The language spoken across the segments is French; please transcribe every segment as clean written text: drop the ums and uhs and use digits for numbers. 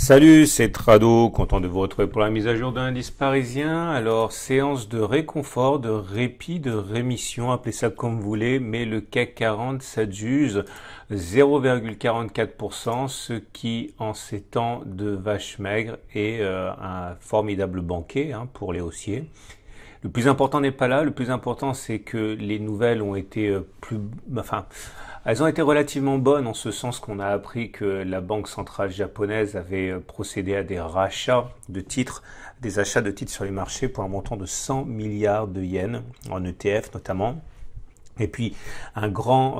Salut, c'est Trado, content de vous retrouver pour la mise à jour de l'indice parisien. Alors, séance de réconfort, de répit, de rémission, appelez ça comme vous voulez, mais le CAC 40 s'adjuge 0,44%, ce qui, en ces temps de vache maigre, est un formidable banquet pour les haussiers. Le plus important n'est pas là, le plus important c'est que les nouvelles ont été elles ont été relativement bonnes en ce sens qu'on a appris que la banque centrale japonaise avait procédé à des rachats de titres, des achats de titres sur les marchés pour un montant de 100 milliards de yens en ETF notamment. Et puis, un grand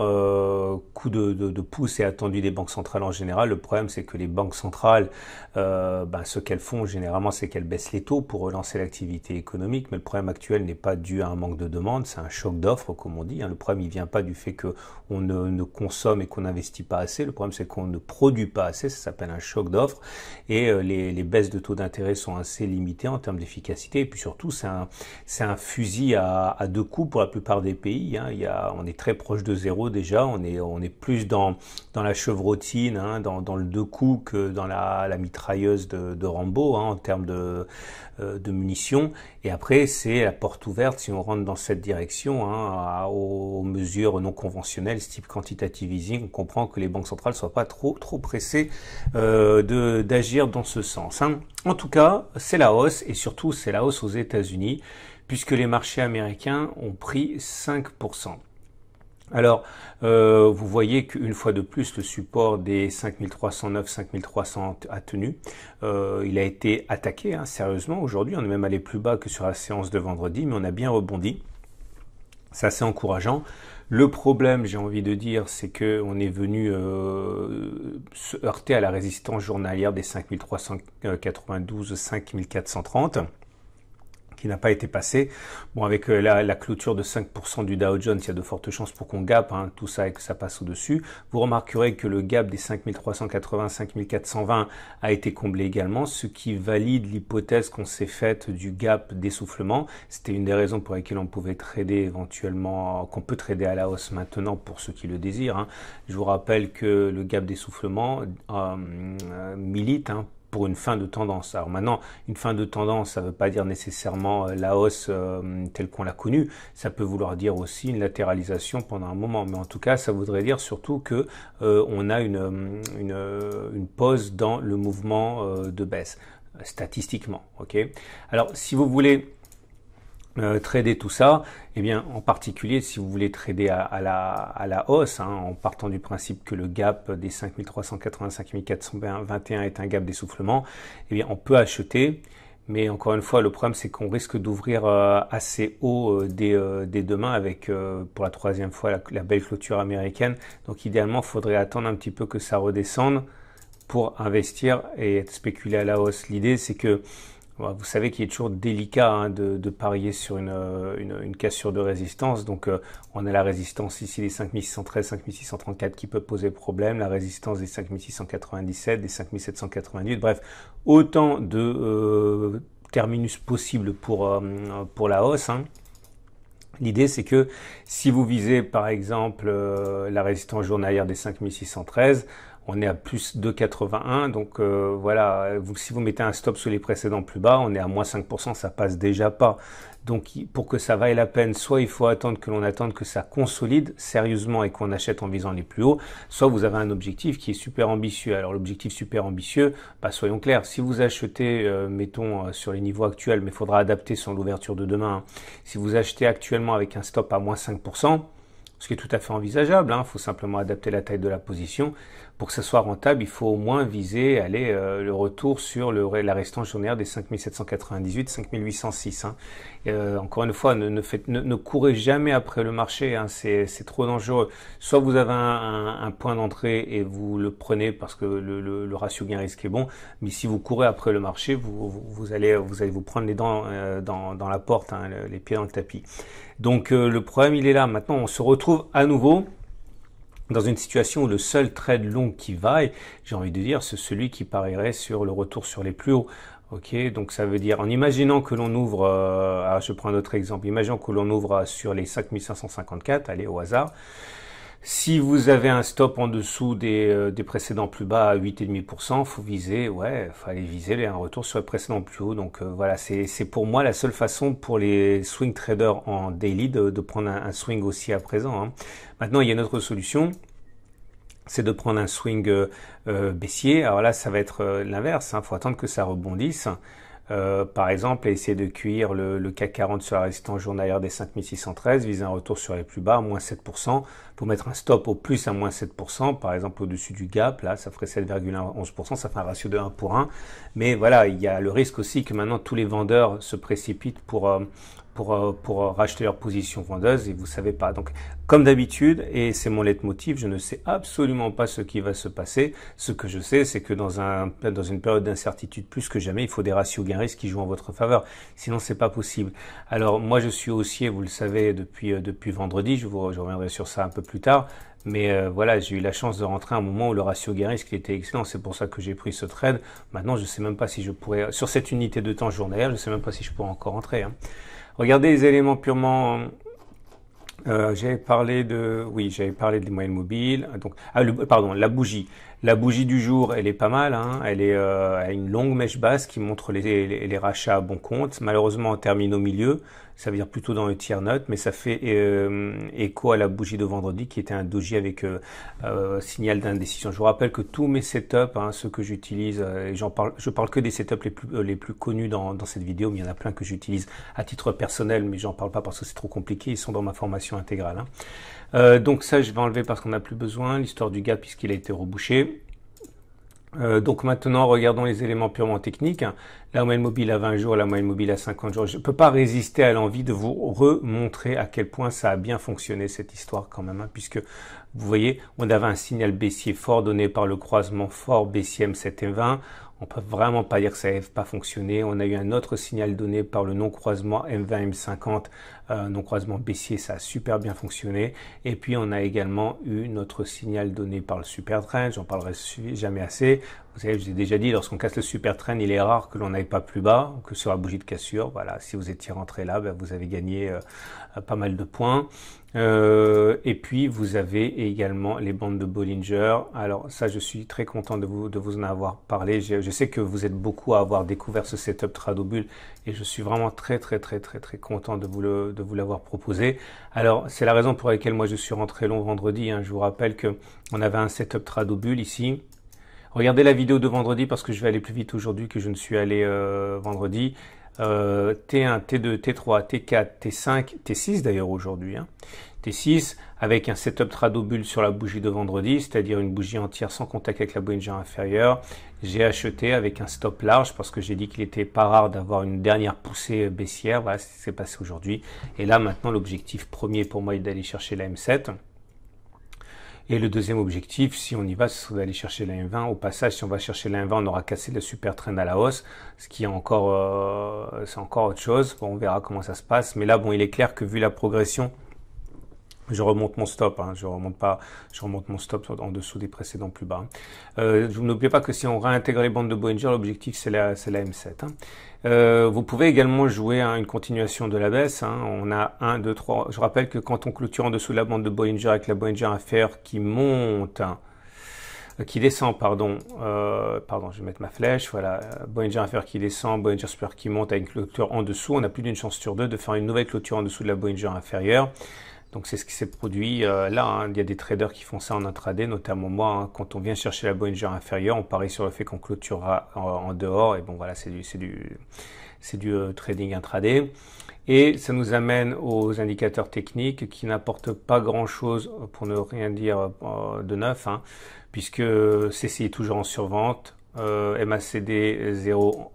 coup de pouce est attendu des banques centrales en général. Le problème, c'est que les banques centrales, ce qu'elles font généralement, c'est qu'elles baissent les taux pour relancer l'activité économique. Mais le problème actuel n'est pas dû à un manque de demande, c'est un choc d'offres, comme on dit. Le problème, il vient pas du fait qu'on ne consomme et qu'on n'investit pas assez. Le problème, c'est qu'on ne produit pas assez. Ça s'appelle un choc d'offres. Et les baisses de taux d'intérêt sont assez limitées en termes d'efficacité. Et puis surtout, c'est un fusil à deux coups pour la plupart des pays. On est très proche de zéro déjà, on est plus dans la chevrotine, dans le deux coups que dans la mitrailleuse de Rambo en termes de munitions. Et après, c'est la porte ouverte si on rentre dans cette direction aux mesures non conventionnelles, type quantitative easing. On comprend que les banques centrales ne soient pas trop pressées d'agir dans ce sens. En tout cas, c'est la hausse et surtout c'est la hausse aux États-Unis puisque les marchés américains ont pris 5%. Alors, vous voyez qu'une fois de plus, le support des 5309, 5300 a tenu. Il a été attaqué sérieusement aujourd'hui. On est même allé plus bas que sur la séance de vendredi, mais on a bien rebondi. C'est assez encourageant. Le problème, j'ai envie de dire, c'est qu'on est venu se heurter à la résistance journalière des 5392, 5430. Qui n'a pas été passé. Bon, avec la clôture de 5% du Dow Jones, il y a de fortes chances pour qu'on gappe tout ça et que ça passe au-dessus. Vous remarquerez que le gap des 5380, 5420 a été comblé également, ce qui valide l'hypothèse qu'on s'est faite du gap d'essoufflement. C'était une des raisons pour lesquelles on pouvait trader éventuellement, qu'on peut trader à la hausse maintenant pour ceux qui le désirent. Je vous rappelle que le gap d'essoufflement milite pour une fin de tendance. Alors maintenant, une fin de tendance, ça ne veut pas dire nécessairement la hausse telle qu'on l'a connue. Ça peut vouloir dire aussi une latéralisation pendant un moment. Mais en tout cas, ça voudrait dire surtout que on a une pause dans le mouvement de baisse, statistiquement. Ok. Alors, si vous voulez trader tout ça, eh bien en particulier si vous voulez trader à la hausse, en partant du principe que le gap des 5380, 5421 est un gap d'essoufflement, eh bien on peut acheter, mais encore une fois le problème c'est qu'on risque d'ouvrir assez haut dès demain avec pour la troisième fois la belle clôture américaine. Donc idéalement il faudrait attendre un petit peu que ça redescende pour investir et spéculer à la hausse. L'idée c'est que vous savez qu'il est toujours délicat de parier sur une cassure de résistance. Donc on a la résistance ici des 5613, 5634 qui peut poser problème, la résistance des 5697, des 5788, bref, autant de terminus possibles pour la hausse. L'idée, c'est que si vous visez par exemple la résistance journalière des 5613, on est à plus 2,81, donc voilà, si vous mettez un stop sur les précédents plus bas, on est à moins 5%, ça passe déjà pas. Donc pour que ça vaille la peine, soit il faut attendre que l'on attende que ça consolide sérieusement et qu'on achète en visant les plus hauts, soit vous avez un objectif qui est super ambitieux. Alors l'objectif super ambitieux, soyons clairs, si vous achetez, mettons sur les niveaux actuels, mais il faudra adapter sur l'ouverture de demain, si vous achetez actuellement avec un stop à moins 5%, ce qui est tout à fait envisageable, faut simplement adapter la taille de la position. Pour que ça soit rentable, il faut au moins viser le retour sur la résistance journalière des 5798, 5806. Encore une fois, ne courez jamais après le marché, c'est trop dangereux. Soit vous avez un point d'entrée et vous le prenez parce que le ratio gain-risque est bon, mais si vous courez après le marché, vous allez vous prendre les dents dans la porte, les pieds dans le tapis. Donc le problème il est là. Maintenant, on se retrouve à nouveau dans une situation où le seul trade long qui vaille, j'ai envie de dire, c'est celui qui parierait sur le retour sur les plus hauts. Ok, donc ça veut dire, en imaginant que l'on ouvre, alors je prends un autre exemple, imaginons que l'on ouvre sur les 5554, allez au hasard, Si vous avez un stop en dessous des précédents plus bas à 8,5%, faut viser, ouais, fallait viser un retour sur les précédents plus hauts. Donc voilà, c'est pour moi la seule façon pour les swing traders en daily de prendre un swing aussi à présent, hein. Maintenant, il y a une autre solution, c'est de prendre un swing baissier. Alors là, ça va être l'inverse, hein. Faut attendre que ça rebondisse. Par exemple, essayer de cueillir le CAC 40 sur la résistance journalière des 5613, viser un retour sur les plus bas, moins 7%, pour mettre un stop au plus à moins 7%, par exemple au-dessus du gap, là ça ferait 7,11%, ça fait un ratio de 1 pour 1. Mais voilà, il y a le risque aussi que maintenant tous les vendeurs se précipitent pour racheter leur position vendeuse et vous savez pas. Donc, comme d'habitude, et c'est mon leitmotiv, je ne sais absolument pas ce qui va se passer. Ce que je sais, c'est que dans une période d'incertitude plus que jamais, il faut des ratios gain-risque qui jouent en votre faveur. Sinon, c'est pas possible. Alors, moi, je suis haussier, vous le savez, depuis vendredi. Je reviendrai sur ça un peu plus tard. Mais voilà, j'ai eu la chance de rentrer à un moment où le ratio gain-risque était excellent. C'est pour ça que j'ai pris ce trade. Maintenant, je sais même pas si je pourrais, sur cette unité de temps journalière, je sais même pas si je pourrais encore rentrer, hein. Regardez les éléments purement. J'avais parlé des moyennes mobiles. Donc, pardon, la bougie. La bougie du jour, elle est pas mal, hein. Elle a une longue mèche basse qui montre les rachats à bon compte. Malheureusement, on termine au milieu. Ça veut dire plutôt dans le tier note, mais ça fait écho à la bougie de vendredi qui était un doji avec signal d'indécision. Je vous rappelle que tous mes setups, hein, ceux que j'utilise, je parle que des setups les plus connus dans cette vidéo, mais il y en a plein que j'utilise à titre personnel, mais j'en parle pas parce que c'est trop compliqué. Ils sont dans ma formation intégrale, hein. Donc ça, je vais enlever parce qu'on n'a plus besoin. L'histoire du gap puisqu'il a été rebouché. Donc maintenant, regardons les éléments purement techniques. La moyenne mobile à 20 jours, la moyenne mobile à 50 jours. Je ne peux pas résister à l'envie de vous remontrer à quel point ça a bien fonctionné cette histoire quand même, hein, puisque vous voyez, on avait un signal baissier fort donné par le croisement fort baissier M7 et 20. On peut vraiment pas dire que ça n'avait pas fonctionné. On a eu un autre signal donné par le non-croisement M20, M50, non-croisement baissier, ça a super bien fonctionné. Et puis on a également eu notre signal donné par le super trend, j'en parlerai jamais assez. Vous savez, je vous ai déjà dit, lorsqu'on casse le super trend, il est rare que l'on n'aille pas plus bas que sur la bougie de cassure. Voilà, si vous étiez rentré là, ben, vous avez gagné pas mal de points. Et puis vous avez également les bandes de Bollinger. Alors ça, je suis très content de vous en avoir parlé. Je sais que vous êtes beaucoup à avoir découvert ce setup Tradobull et je suis vraiment très content de vous l'avoir proposé. Alors c'est la raison pour laquelle moi je suis rentré long vendredi, hein. Je vous rappelle que on avait un setup Tradobull ici. Regardez la vidéo de vendredi parce que je vais aller plus vite aujourd'hui que je ne suis allé vendredi. T1, T2, T3, T4, T5, T6 d'ailleurs aujourd'hui, hein. T6 avec un setup Tradobull sur la bougie de vendredi, c'est-à-dire une bougie entière sans contact avec la Bollinger inférieure. J'ai acheté avec un stop large parce que j'ai dit qu'il n'était pas rare d'avoir une dernière poussée baissière. Voilà ce qui s'est passé aujourd'hui. Et là maintenant l'objectif premier pour moi est d'aller chercher la M7. Et le deuxième objectif, si on y va, c'est d'aller chercher la M20. Au passage, si on va chercher la M20, on aura cassé le super trend à la hausse, ce qui est encore, c'est encore autre chose. Bon, on verra comment ça se passe. Mais là, bon, il est clair que vu la progression, je remonte mon stop, hein, je remonte mon stop en dessous des précédents plus bas. N'oubliez pas que si on réintègre les bandes de Bollinger, l'objectif c'est la M7. Hein. Vous pouvez également jouer à une continuation de la baisse, hein. On a 1, 2, 3. Je rappelle que quand on clôture en dessous de la bande de Bollinger avec la Bollinger inférieure qui monte, hein, qui descend, pardon, je vais mettre ma flèche, voilà, Bollinger inférieur qui descend, Bollinger supérieur qui monte avec une clôture en dessous, on a plus d'une chance sur deux de faire une nouvelle clôture en dessous de la Bollinger inférieure. Donc c'est ce qui s'est produit là, hein. Il y a des traders qui font ça en intraday, notamment moi, hein. Quand on vient chercher la Bollinger inférieure, on parie sur le fait qu'on clôturera en dehors, et bon voilà, c'est du trading intraday. Et ça nous amène aux indicateurs techniques qui n'apportent pas grand-chose, pour ne rien dire de neuf, hein, puisque CCI est toujours en survente, MACD 0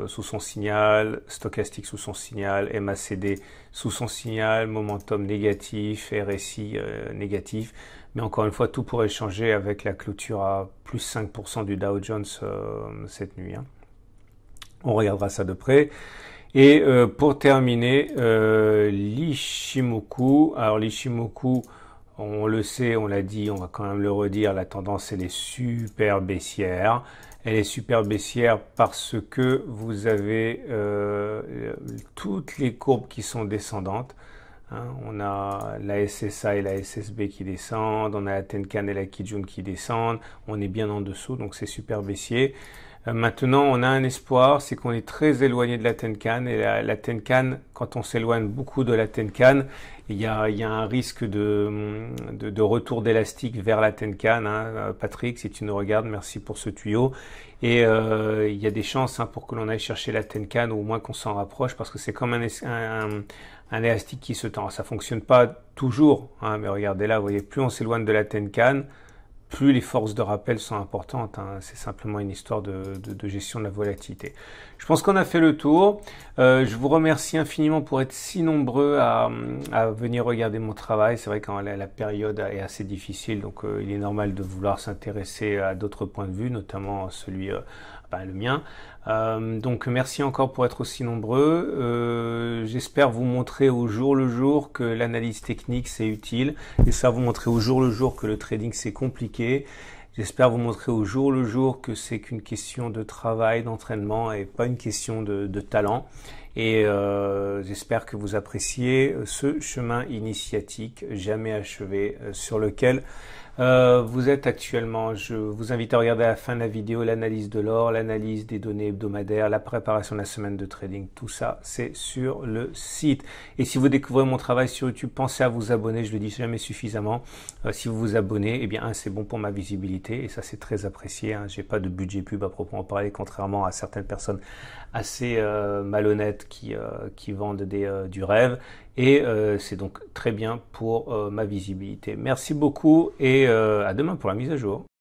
sous son signal, stochastique sous son signal, MACD sous son signal, momentum négatif, RSI négatif. Mais encore une fois, tout pourrait changer avec la clôture à plus 5% du Dow Jones cette nuit, hein. On regardera ça de près. Et pour terminer, l'Ichimoku. Alors l'Ichimoku, on le sait, on l'a dit, on va quand même le redire, la tendance elle est super baissière. Elle est super baissière parce que vous avez toutes les courbes qui sont descendantes. hein. On a la SSA et la SSB qui descendent, on a la Tenkan et la Kijun qui descendent, on est bien en dessous, donc c'est super baissier. Maintenant, on a un espoir, c'est qu'on est très éloigné de la Tenkan, et la Tenkan, quand on s'éloigne beaucoup de la Tenkan, il y a un risque de retour d'élastique vers la Tenkan, hein. Patrick, si tu nous regardes, merci pour ce tuyau. Et il y a des chances, hein, pour que l'on aille chercher la Tenkan, ou au moins qu'on s'en rapproche, parce que c'est comme un élastique qui se tend. Ça fonctionne pas toujours, hein, mais regardez là, vous voyez, plus on s'éloigne de la Tenkan, plus les forces de rappel sont importantes, hein. C'est simplement une histoire de gestion de la volatilité. Je pense qu'on a fait le tour. Je vous remercie infiniment pour être si nombreux à venir regarder mon travail. C'est vrai que la période est assez difficile, donc il est normal de vouloir s'intéresser à d'autres points de vue, notamment celui, le mien. Donc merci encore pour être aussi nombreux. J'espère vous montrer au jour le jour que l'analyse technique c'est utile. J'espère vous montrer au jour le jour que le trading c'est compliqué. J'espère vous montrer au jour le jour que c'est qu'une question de travail, d'entraînement et pas une question de talent. Et j'espère que vous appréciez ce chemin initiatique jamais achevé sur lequel vous êtes actuellement. Je vous invite à regarder à la fin de la vidéo l'analyse de l'or, l'analyse des données hebdomadaires, la préparation de la semaine de trading. Tout ça, c'est sur le site. Et si vous découvrez mon travail sur YouTube, pensez à vous abonner. Je le dis jamais suffisamment. Si vous vous abonnez, eh bien, c'est bon pour ma visibilité et ça, c'est très apprécié, hein. J'ai pas de budget pub à proprement parler, contrairement à certaines personnes assez malhonnêtes qui vendent du rêve. Et c'est donc très bien pour ma visibilité. Merci beaucoup et à demain pour la mise à jour.